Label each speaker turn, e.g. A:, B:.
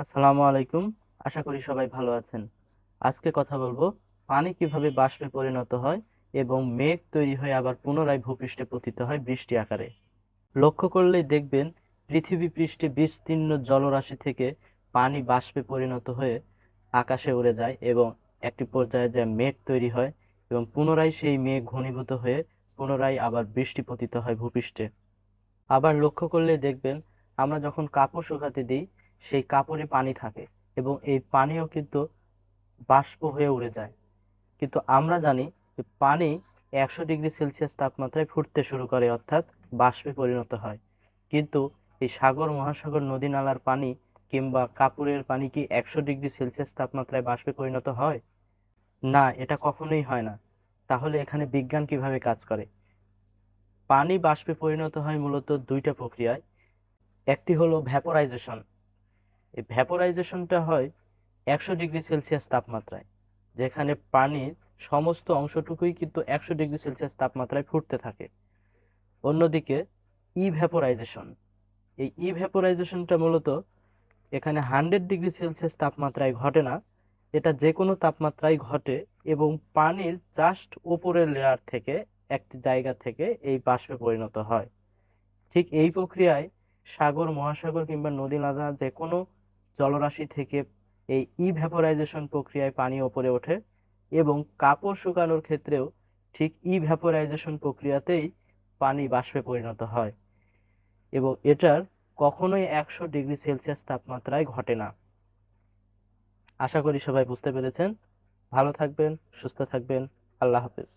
A: আসসালামু আলাইকুম। আশা করি সবাই ভালো আছেন। আজকে কথা বলবো পানি কিভাবে বাষ্পে পরিণত হয় এবং মেঘ তৈরি হয়ে আবার পুনরায় ভূপৃষ্ঠে পতিত হয় বৃষ্টি আকারে। লক্ষ্য করলেই দেখবেন পৃথিবী পৃষ্ঠে বিস্তীর্ণ জলরাশি থেকে পানি বাষ্পে পরিণত হয়ে আকাশে উড়ে যায় এবং একটি পর্যায়ে যায় মেঘ তৈরি হয় এবং পুনরায় সেই মেঘ ঘনীভূত হয়ে পুনরায় আবার বৃষ্টি পতিত হয় ভূপৃষ্ঠে। আবার লক্ষ্য করলে দেখবেন আমরা যখন কাপড় শুকাতে দিই সেই কাপড়ে পানি থাকে এবং এই পানিও কিন্তু বাষ্প হয়ে উড়ে যায়। কিন্তু আমরা জানি যে পানি 100 ডিগ্রি সেলসিয়াস তাপমাত্রায় ফুটতে শুরু করে, অর্থাৎ বাষ্পে পরিণত হয়। কিন্তু এই সাগর মহাসাগর নদী নালার পানি কিংবা কাপড়ের পানি কি 100 ডিগ্রি সেলসিয়াস তাপমাত্রায় বাষ্পে পরিণত হয়? না, এটা কখনোই হয় না। তাহলে এখানে বিজ্ঞান কিভাবে কাজ করে? পানি বাষ্পে পরিণত হয় মূলত দুইটা প্রক্রিয়ায়। একটি হলো ভ্যাপোরাইজেশন। এই ভ্যাপোরাইজেশনটা হয় 100 ডিগ্রি সেলসিয়াস তাপমাত্রায়, যেখানে পানির সমস্ত অংশটুকুই কিন্তু 100 ডিগ্রি সেলসিয়াস তাপমাত্রায় ফুটতে থাকে। অন্যদিকে ইভ্যাপোরাইজেশন, এই ইভ্যাপোরাইজেশনটা মূলত এখানে 100 ডিগ্রি সেলসিয়াস তাপমাত্রায় ঘটে না, এটা যে কোনো তাপমাত্রায় ঘটে এবং পানির জাস্ট উপরের লেয়ার থেকে একটি জায়গা থেকে এই বাষ্পে পরিণত হয়। ঠিক এই প্রক্রিয়ায় সাগর মহাসাগর কিংবা নদী নালা যে কোনো জলরাশি থেকে এই ইভ্যাপোরাইজেশন প্রক্রিয়ায় পানি উপরে ওঠে এবং কাপড় শুকানোর ক্ষেত্রেও ঠিক ইভ্যাপোরাইজেশন প্রক্রিয়াতেই পানি বাষ্পে পরিণত হয় এবং এটার কখনোই 100 ডিগ্রি সেলসিয়াস তাপমাত্রায় ঘটে না। আশা করি সবাই বুঝতে পেরেছেন। ভালো থাকবেন, সুস্থ থাকবেন। আল্লাহ হাফেজ।